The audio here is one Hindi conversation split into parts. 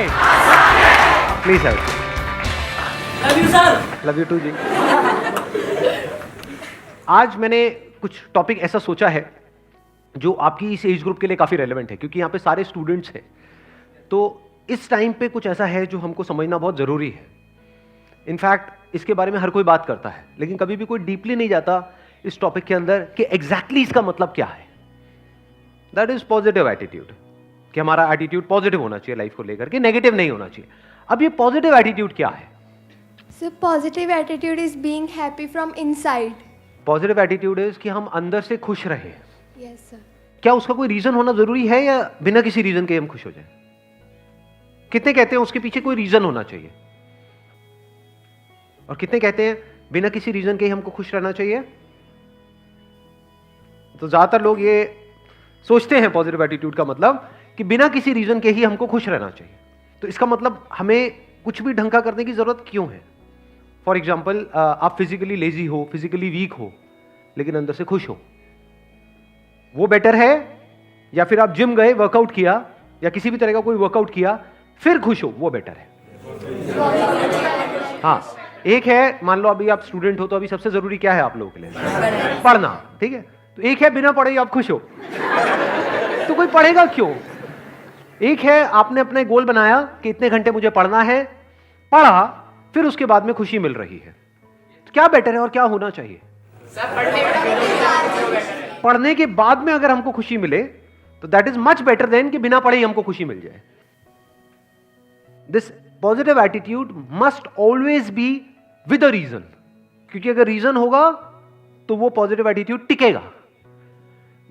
Please have. Love you sir. Love you too ji. आज मैंने कुछ टॉपिक ऐसा सोचा है जो आपकी इस एज ग्रुप के लिए काफी रेलेवेंट है, क्योंकि यहाँ पे सारे स्टूडेंट्स हैं। तो इस टाइम पे कुछ ऐसा है जो हमको समझना बहुत जरूरी है। इनफैक्ट इसके बारे में हर कोई बात करता है, लेकिन कभी भी कोई डीपली नहीं जाता इस टॉपिक के अंदर कि एग्जैक्टली इसका मतलब क्या है। दैट इज पॉजिटिव एटीट्यूड, कि हमारा एटीट्यूड पॉजिटिव होना चाहिए लाइफ को लेकर के, नेगेटिव नहीं होना चाहिए। अब ये पॉजिटिव एटीट्यूड क्या है? So positive attitude is being happy from inside. Positive attitude is कि हम अंदर से खुश रहें। Yes, sir. क्या उसका कोई रीजन होना जरूरी है या बिना किसी रीजन के हम खुश हो जाएं? कितने कहते हैं उसके पीछे कोई रीजन होना चाहिए, और कितने कहते हैं बिना किसी रीजन के ही हमको खुश रहना चाहिए? तो ज्यादातर लोग ये सोचते हैं पॉजिटिव एटीट्यूड का मतलब कि बिना किसी रीजन के ही हमको खुश रहना चाहिए। तो इसका मतलब हमें कुछ भी ढंग का करने की जरूरत क्यों है? फॉर एग्जाम्पल, आप फिजिकली लेजी हो, फिजिकली वीक हो, लेकिन अंदर से खुश हो, वो बेटर है? या फिर आप जिम गए, वर्कआउट किया, या किसी भी तरह का कोई वर्कआउट किया, फिर खुश हो, वो बेटर है? हाँ, एक है, मान लो अभी आप स्टूडेंट हो, तो अभी सबसे जरूरी क्या है आप लोगों के लिए? पढ़ना, ठीक है। तो एक है बिना पढ़े आप खुश हो, तो कोई पढ़ेगा क्यों? एक है आपने अपने गोल बनाया कि इतने घंटे मुझे पढ़ना है, पढ़ा, फिर उसके बाद में खुशी मिल रही है। तो क्या बेटर है और क्या होना चाहिए? पढ़ने के बाद में अगर हमको खुशी मिले तो that is much better than कि बिना पढ़े ही हमको खुशी मिल जाए। This positive attitude must always be with a reason, क्योंकि अगर रीजन होगा तो वो पॉजिटिव एटीट्यूड टिकेगा।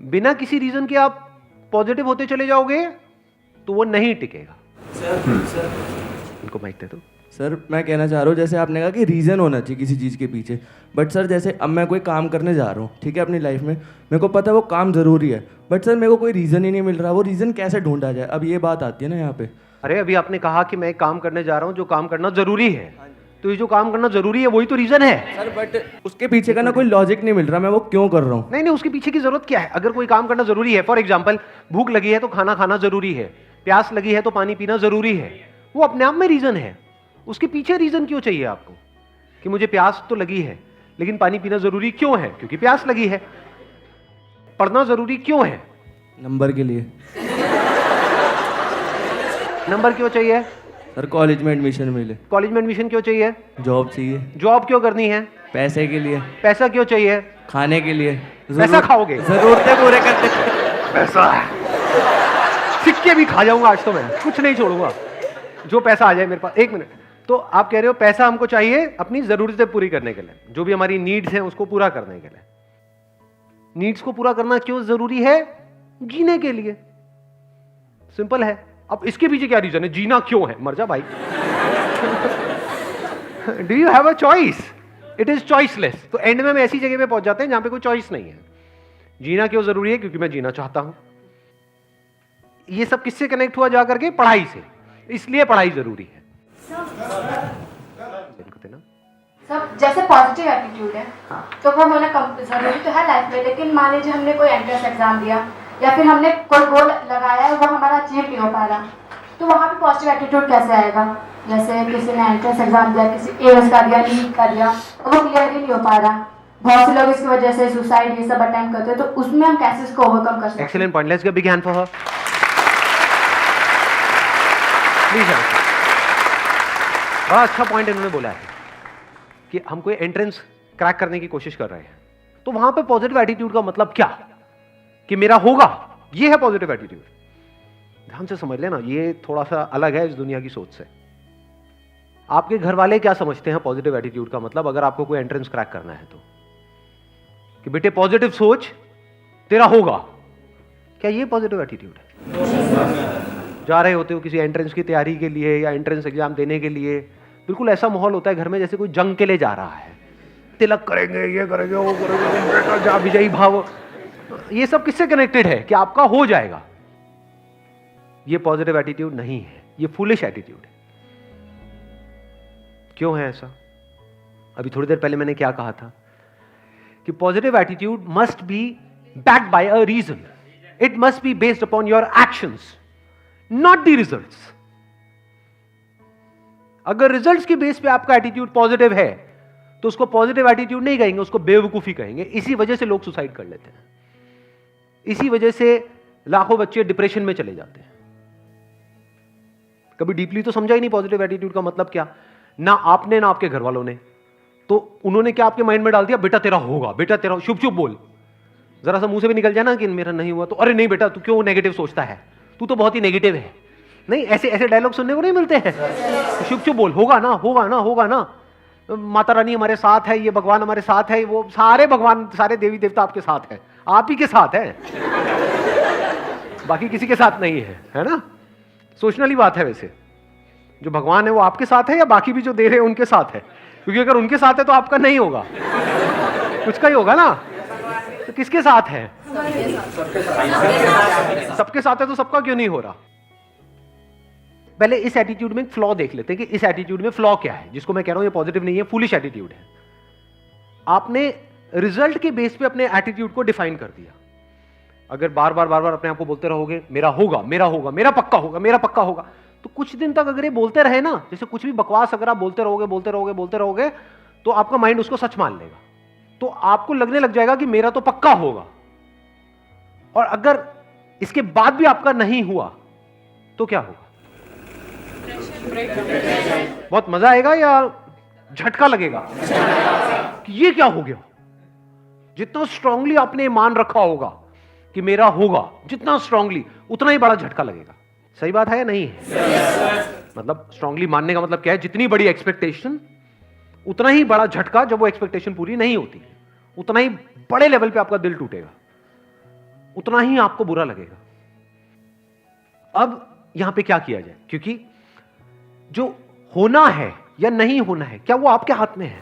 बिना किसी रीजन के आप पॉजिटिव होते चले जाओगे तो वो नहीं टिकेगा। इनको माइक दे दो। सर मैं कहना चाह रहा हूँ, जैसे आपने कहा कि रीज़न होना चाहिए किसी चीज़ के पीछे, बट सर जैसे अब मैं कोई काम करने जा रहा हूँ, ठीक है, अपनी लाइफ में मेरे को पता है वो काम ज़रूरी है, बट सर मेरे को कोई रीज़न ही नहीं मिल रहा, वो रीज़न कैसे ढूंढा जाए? अब ये बात आती है ना यहाँ पे। अरे अभी आपने कहा कि मैं एक काम करने जा रहा हूँ जो काम करना जरूरी है, तो ये जो काम करना जरूरी है वही तो रीजन है। सर बट उसके पीछे का ना कोई लॉजिक नहीं मिल रहा, मैं वो क्यों कर रहा हूँ? नहीं, उसके पीछे की जरूरत क्या है? अगर कोई काम करना जरूरी है, फॉर एग्जाम्पल भूख लगी है तो खाना खाना जरूरी है, प्यास लगी है तो पानी पीना जरूरी है, वो अपने आप में रीजन है। उसके पीछे रीजन क्यों चाहिए आपको कि मुझे प्यास तो लगी है लेकिन पानी पीना जरूरी क्यों है? क्योंकि प्यास लगी है। पढ़ना जरूरी क्यों है? नंबर के लिए। नंबर क्यों चाहिए? सर कॉलेज में एडमिशन मिले। कॉलेज में एडमिशन क्यों चाहिए? जॉब चाहिए। जॉब क्यों करनी है? पैसे के लिए। पैसा क्यों चाहिए? खाने के लिए। पैसा खाओगे? जरूरतें पूरे करते। पैसा सिक्के भी खा जाऊंगा आज तो, मैं कुछ नहीं छोड़ूंगा जो पैसा आ जाए मेरे पास। एक मिनट, तो आप कह रहे हो पैसा हमको चाहिए अपनी जरूरतें पूरी करने के लिए, जो भी हमारी नीड्स हैं उसको पूरा करने के लिए। नीड्स को पूरा करना क्यों जरूरी है? जीने के लिए। सिंपल है। अब इसके पीछे क्या रीजन है? जीना क्यों है? मर जा भाई। Do you have a choice? It is choiceless. तो एंड में हम ऐसी जगह पे पहुंच जाते हैं जहां पे कोई चॉइस नहीं है। जीना क्यों जरूरी है? क्योंकि मैं जीना चाहता हूं। ये सब किससे कनेक्ट हुआ जा करके? पढ़ाई से। इसलिए पढ़ाई जरूरी है। सब जैसे पॉजिटिव एटीट्यूड है, तो वो होना जरूरी तो है लाइफ में, लेकिन मान लीजिए हमने कोई एंट्रेंस एग्जाम दिया या फिर हमने कोई गोल लगाया है वो हमारा अचीव नहीं हो पा रहा, तो वहाँ पे पॉजिटिव एटीट्यूड कैसे आएगा? जैसे किसी ने एंट्रेंस एग्जाम दिया, किसी एम्स का दिया, नीट का दिया, और वो क्लियर ही नहीं हो पा रहा, बहुत से लोग इसकी वजह से सुसाइड ये सब अटेम्प्ट करते हैं, तो उसमें हम कैसे इसको ओवरकम कर सकते हैं? Excellent point, let's give big hand for her. Please. बड़ा अच्छा पॉइंट इन्होंने बोला है कि हम कोई एंट्रेंस क्रैक करने की कोशिश कर रहे हैं, तो वहां पे पॉजिटिव एटीट्यूड का मतलब क्या कि मेरा होगा? ये है पॉजिटिव एटीट्यूड। ध्यान से समझ लेना, ये थोड़ा सा अलग है इस दुनिया की सोच से। आपके घर वाले क्या समझते हैं पॉजिटिव एटीट्यूड का मतलब, अगर आपको कोई एंट्रेंस क्रैक करना है तो? कि बेटे पॉजिटिव सोच, तेरा होगा। क्या ये पॉजिटिव एटीट्यूड है? जा रहे होते हो किसी एंट्रेंस की तैयारी के लिए या एंट्रेंस एग्जाम देने के लिए, बिल्कुल ऐसा माहौल होता है घर में जैसे कोई जंग के लिए जा रहा है। तिलक करेंगे, ये करेंगे, वो करेंगे, जा विजयी भाव। ये सब किससे कनेक्टेड है कि आपका हो जाएगा? ये पॉजिटिव एटीट्यूड नहीं है, ये फूलिश एटीट्यूड है। क्यों है ऐसा? अभी थोड़ी देर पहले मैंने क्या कहा था कि positive attitude must be backed by a reason. It must be based upon your actions, not the results. अगर रिजल्ट्स के बेस पे आपका एटीट्यूड पॉजिटिव है तो उसको पॉजिटिव एटीट्यूड नहीं कहेंगे, उसको बेवकूफी कहेंगे। इसी वजह से लोग सुसाइड कर लेते हैं, इसी वजह से लाखों बच्चे डिप्रेशन में चले जाते हैं। कभी डीपली तो समझा ही नहीं पॉजिटिव एटीट्यूड का मतलब क्या, ना आपने ना आपके घर वालों ने। तो उन्होंने क्या आपके माइंड में डाल दिया, बेटा तेरा होगा, बेटा तेरा, शुभ शुभ बोल। जरा सा मुंह से भी निकल जाए ना कि मेरा नहीं हुआ तो अरे नहीं बेटा तू क्यों नेगेटिव सोचता है, तू तो बहुत ही नेगेटिव है। नहीं, ऐसे ऐसे डायलॉग सुनने को नहीं मिलते हैं। शुभ शुभ बोल, होगा ना, होगा ना, होगा ना, माता रानी हमारे साथ है, ये भगवान हमारे साथ है, वो सारे भगवान सारे देवी देवता आपके साथ है, आप ही के साथ है, बाकी किसी के साथ नहीं है ना। सोचने वाली बात है। वैसे जो भगवान है वो आपके साथ है या बाकी भी जो दे रहे हैं उनके साथ है? क्योंकि अगर उनके साथ है तो आपका नहीं होगा, कुछ का ही होगा ना। तो किसके साथ है? सबके साथ है, तो सबका क्यों नहीं हो रहा? पहले इस एटीट्यूड में फ्लॉ देख लेते हैं कि इस एटीट्यूड में फ्लॉ क्या है, जिसको मैं कह रहा हूं ये पॉजिटिव नहीं है, फूलिश एटीट्यूड है। आपने रिजल्ट के बेस पे अपने एटीट्यूड को डिफाइन कर दिया। अगर बार बार अपने आप को बोलते रहोगे मेरा होगा, मेरा होगा, मेरा पक्का होगा, मेरा पक्का होगा, तो कुछ दिन तक अगर ये बोलते रहे ना, जैसे कुछ भी बकवास अगर आप बोलते रहोगे तो आपका माइंड उसको सच मान लेगा। तो आपको लगने लग जाएगा कि मेरा तो पक्का होगा। और अगर इसके बाद भी आपका नहीं हुआ तो क्या होगा? बहुत मजा आएगा या झटका लगेगा कि ये क्या हो गया? जितना स्ट्रांगली आपने मान रखा होगा कि मेरा होगा, जितना स्ट्रांगली, उतना ही बड़ा झटका लगेगा। सही बात है या नहीं है? मतलब स्ट्रांगली मानने का मतलब क्या है? जितनी बड़ी एक्सपेक्टेशन उतना ही बड़ा झटका, जब वो एक्सपेक्टेशन पूरी नहीं होती, उतना ही बड़े लेवल पे आपका दिल टूटेगा, उतना ही आपको बुरा लगेगा। अब यहां पे क्या किया जाए? क्योंकि जो होना है या नहीं होना है, क्या वो आपके हाथ में है?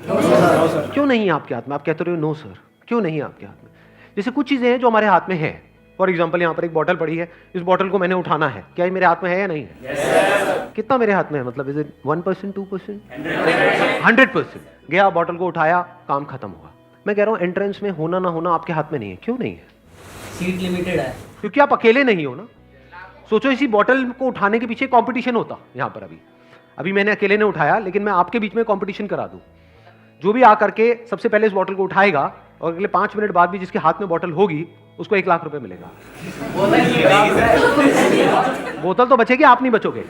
क्यों नहीं है आपके हाथ में? आप कहते रहे हो नो सर, क्यों नहीं है आपके हाथ में? जैसे कुछ चीजें हैं जो हमारे हाथ में है। फॉर एग्जाम्पल यहां पर एक बॉटल पड़ी है, इस बॉटल को मैंने उठाना है, क्या ये मेरे हाथ में है या नहीं है? कितना मेरे हाथ में है? मतलब इज इट 1%, 2%? 100%। गया, बॉटल को उठाया, काम खत्म हुआ। मैं कह रहा हूं एंट्रेंस में होना ना होना आपके हाथ में नहीं है। क्यों नहीं है? सीट लिमिटेड है, क्योंकि आप अकेले नहीं हो ना। सोचो इसी बॉटल को उठाने के पीछे कंपटीशन होता। यहां पर अभी मैंने अकेले ने उठाया, लेकिन मैं आपके बीच में कंपटीशन करा दूं। जो भी आकर के सबसे पहले इस बॉटल को उठाएगा और अगले 5 मिनट बाद भी जिसके हाथ में बॉटल होगी उसको 1 लाख रुपए मिलेगा। बोतल तो बचेगी, आप नहीं बचोगे।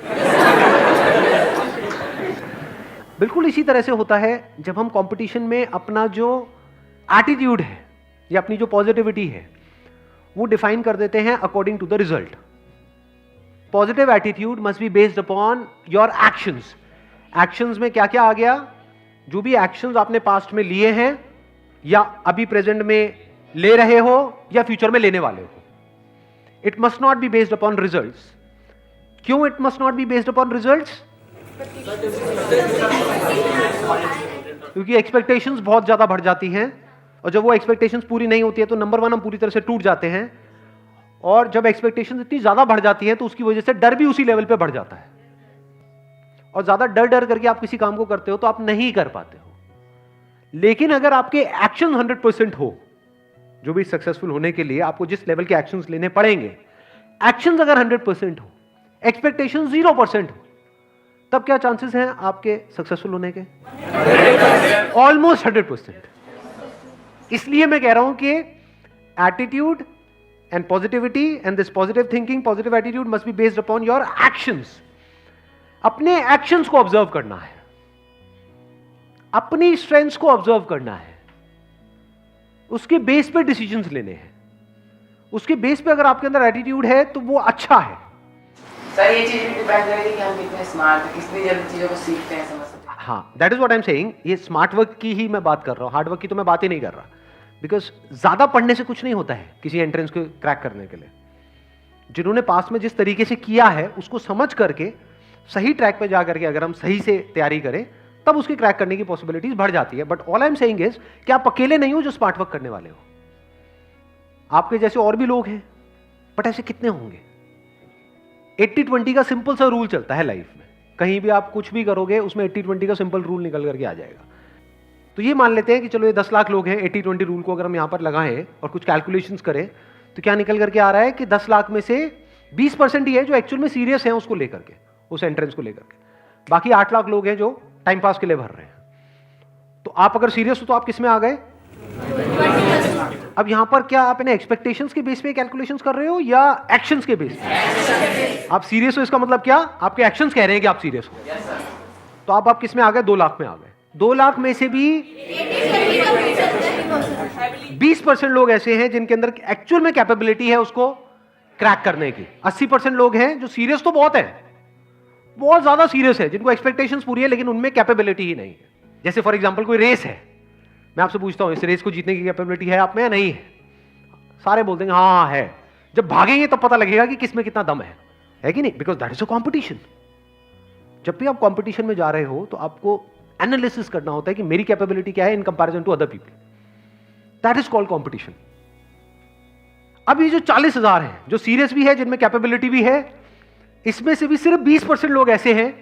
बिल्कुल इसी तरह से होता है जब हम कंपटीशन में अपना जो एटीट्यूड है या अपनी जो पॉजिटिविटी है वो डिफाइन कर देते हैं according to the result. Positive attitude must be based upon your actions. Actions में क्या क्या आ गया? जो भी एक्शंस आपने पास्ट में लिए हैं या अभी प्रेजेंट में ले रहे हो या फ्यूचर में लेने वाले हो। It must not be based upon results. क्यों it must not be based upon results? क्योंकि एक्सपेक्टेशंस बहुत ज्यादा बढ़ जाती हैं और जब वो एक्सपेक्टेशंस पूरी नहीं होती है तो नंबर 1 हम पूरी तरह से टूट जाते हैं। और जब एक्सपेक्टेशंस इतनी ज्यादा बढ़ जाती है तो उसकी वजह से डर भी उसी लेवल पे बढ़ जाता है। और ज्यादा डर करके आप किसी काम को करते हो तो आप नहीं कर पाते हो। लेकिन अगर आपके एक्शन 100% हो, जो भी सक्सेसफुल होने के लिए आपको जिस लेवल के एक्शंस लेने पड़ेंगे, एक्शंस अगर 100% हो, एक्सपेक्टेशन 0% हो, तब क्या चांसेस हैं आपके सक्सेसफुल होने के? ऑलमोस्ट 100%। इसलिए मैं कह रहा हूं कि attitude and positivity and this positive thinking, positive attitude must be based upon your actions. अपने एक्शंस को ऑब्जर्व करना है, अपनी स्ट्रेंथ्स को ऑब्जर्व करना है, उसके बेस पे डिसीजंस लेने हैं। उसके बेस पे अगर आपके अंदर एटीट्यूड है तो वो अच्छा है। सर ये चीज भी डिपेंड करेगी कि हम कितने स्मार्ट हैं, कितनी जल्दी चीजों को सीखते हैं, समझते हैं। हाँ, that is what I am saying. ये स्मार्ट वर्क की ही मैं बात कर रहा हूं, हार्ड वर्क की तो मैं बात ही नहीं कर रहा। बिकॉज ज्यादा पढ़ने से कुछ नहीं होता है किसी एंट्रेंस को क्रैक करने के लिए। जिन्होंने पास में जिस तरीके से किया है उसको समझ करके सही ट्रैक पे जा करके अगर हम सही से तैयारी करें तब उसकी क्रैक करने की पॉसिबिलिटीज बढ़ जाती है। But all I am saying is कि आप अकेले नहीं हो जो स्मार्ट वर्क करने वाले हो। आपके जैसे और भी लोग हैं, बट ऐसे कितने होंगे? 80-20 का सिंपल सा रूल चलता है लाइफ में। कहीं भी आप कुछ भी करोगे उसमें 80-20 का सिंपल रूल निकल करके आ जाएगा। तो ये मान लेते हैं कि चलो ये 10 लाख लोग हैं, 80-20 रूल को अगर हम यहां पर लगाएं और कुछ कैलकुलेशंस करें तो क्या निकल करके आ रहा है कि 10 लाख में से 20% ही है जो एक्चुअल में सीरियस है उसको लेकर के, उस एंट्रेंस को लेकर के। बाकी 8 लाख लोग हैं जो टाइम पास के लिए भर रहे हैं। तो आप अगर सीरियस हो तो आप किस में आ गए? अब यहां पर क्या आप इन्हें एक्सपेक्टेशंस के बेस पे कैलकुलेशंस कर रहे हो या एक्शंस के बेस पे? आप सीरियस हो इसका मतलब क्या? आपके एक्शंस कह रहे हैं कि आप सीरियस हो। तो आप किस में आ गए? 2 लाख में आ गए। 2 लाख में से भी 20% लोग ऐसे हैं जिनके अंदर एक्चुअल में कैपेबिलिटी है उसको क्रैक करने की। 80% लोग हैं जो सीरियस तो बहुत है, बहुत ज्यादा सीरियस है, जिनको एक्सपेक्टेशंस पूरी है लेकिन उनमें कैपेबिलिटी ही नहीं है। जैसे फॉर एग्जांपल कोई रेस है, मैं आपसे पूछता हूं इस रेस को जीतने की कैपेबिलिटी है आप में या नहीं है? सारे बोल देंगे हाँ है। जब भागेंगे तब पता लगेगा कि किसमें कितना दम है कि नहीं? Because that is a competition. जब भी आप कॉम्पिटिशन में जा रहे हो तो आपको एनालिसिस करना होता है कि मेरी कैपेबिलिटी क्या है in comparison to other people. That is called competition. अब ये जो 40,000 हैं जो सीरियस भी है, जिनमें कैपेबिलिटी भी है, इसमें से भी सिर्फ 20% लोग ऐसे हैं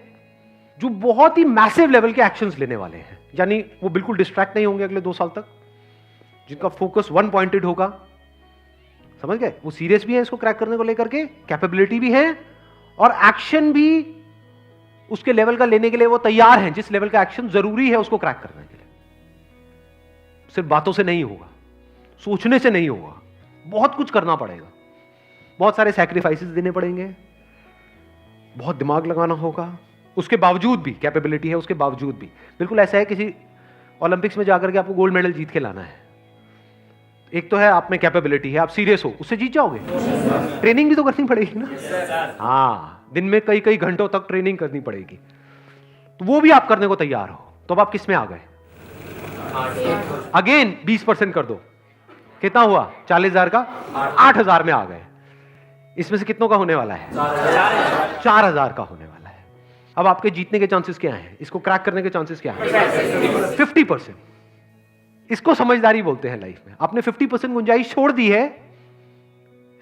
जो बहुत ही मैसिव लेवल के एक्शंस लेने वाले हैं। यानी वो बिल्कुल डिस्ट्रैक्ट नहीं होंगे अगले 2 साल तक, जिनका फोकस वन पॉइंटेड होगा। समझ गए? वो सीरियस भी है इसको क्रैक करने को लेकर के, कैपेबिलिटी भी है और एक्शन भी उसके लेवल का लेने के लिए वो तैयार हैं, जिस लेवल का एक्शन जरूरी है उसको क्रैक करने के लिए। सिर्फ बातों से नहीं होगा, सोचने से नहीं होगा, बहुत कुछ करना पड़ेगा, बहुत सारे सैक्रिफाइसेस देने पड़ेंगे, बहुत दिमाग लगाना होगा। उसके बावजूद भी कैपेबिलिटी है, उसके बावजूद भी बिल्कुल ऐसा है किसी ओलंपिक्स में जाकर के आपको गोल्ड मेडल जीत के लाना है। एक तो है आप में कैपेबिलिटी है, आप सीरियस हो, उससे जीत जाओगे। ट्रेनिंग भी तो करनी पड़ेगी ना। हाँ, दिन में कई कई घंटों तक ट्रेनिंग करनी पड़ेगी, तो वो भी आप करने को तैयार हो। तो अब आप किस में आ गए? अगेन 20% कर दो, कितना हुआ? 40,000 का 8,000 में आ गए। इसमें से कितनों का होने वाला है? 4,000 का होने वाला है। अब आपके जीतने के चांसेस क्या हैं? इसको क्रैक करने के चांसेस क्या हैं? 50%। इसको समझदारी बोलते हैं लाइफ में। आपने 50% गुंजाइश छोड़ दी है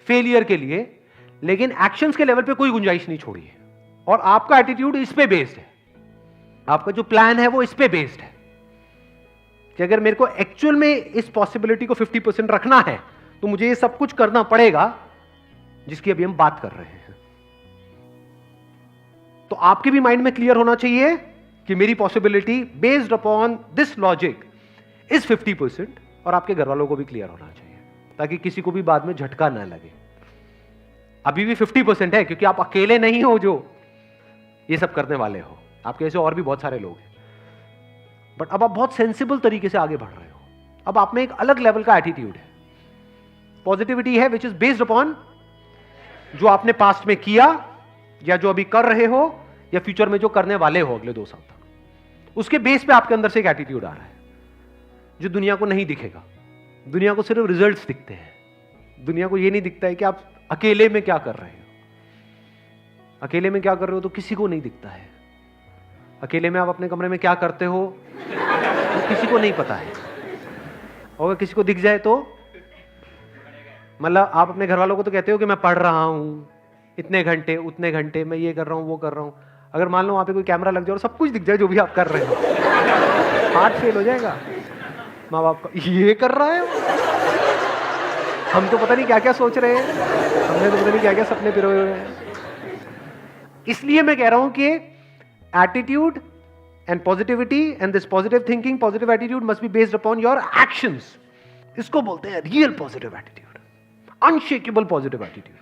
फेलियर के लिए, लेकिन एक्शंस के लेवल पे कोई गुंजाइश नहीं छोड़ी है। और आपका एटीट्यूड इस पे बेस्ड है, आपका जो प्लान है वो इस पे बेस्ड है कि अगर मेरे को एक्चुअल में इस पॉसिबिलिटी को 50% रखना है तो मुझे ये सब कुछ करना पड़ेगा जिसकी अभी हम बात कर रहे हैं। तो आपके भी माइंड में क्लियर होना चाहिए कि मेरी possibility based upon this logic is 50%, और आपके घर वालों को भी क्लियर होना चाहिए ताकि किसी को भी बाद में झटका ना लगे। अभी भी 50% है क्योंकि आप अकेले नहीं हो जो ये सब करने वाले हो, आपके ऐसे और भी बहुत सारे लोग हैं। बट अब आप बहुत सेंसिबल तरीके से आगे बढ़ रहे हो। अब आप में एक अलग लेवल का एटीट्यूड है, पॉजिटिविटी है विच इज बेस्ड अपॉन जो आपने पास्ट में किया या जो अभी कर रहे हो या फ्यूचर में जो करने वाले हो अगले 2 साल तक। उसके बेस पे आपके अंदर से एक एटीट्यूड आ रहा है जो दुनिया को नहीं दिखेगा। दुनिया को सिर्फ रिजल्ट्स दिखते हैं। दुनिया को यह नहीं दिखता है कि आप अकेले में क्या कर रहे हो। अकेले में क्या कर रहे हो तो किसी को नहीं दिखता है। अकेले में आप अपने कमरे में क्या करते हो तो किसी को नहीं पता है। और अगर किसी को दिख जाए तो मतलब आप अपने घर वालों को तो कहते हो कि मैं पढ़ रहा हूं इतने घंटे उतने घंटे, मैं ये कर रहा हूं वो कर रहा हूं। अगर मान लो वहां पे कोई कैमरा लग जाए और सब कुछ दिख जाए जो भी आप कर रहे हो, हार्ट फेल हो जाएगा माँ बाप का। ये कर रहा है, हम तो पता नहीं क्या क्या सोच रहे हैं, हमने तो पता नहीं क्या क्या सपने पिरोए हुए हैं। इसलिए मैं कह रहा हूं कि attitude and positivity and this positive thinking, positive attitude must be based upon your actions. इसको बोलते हैं real positive attitude, unshakeable positive attitude.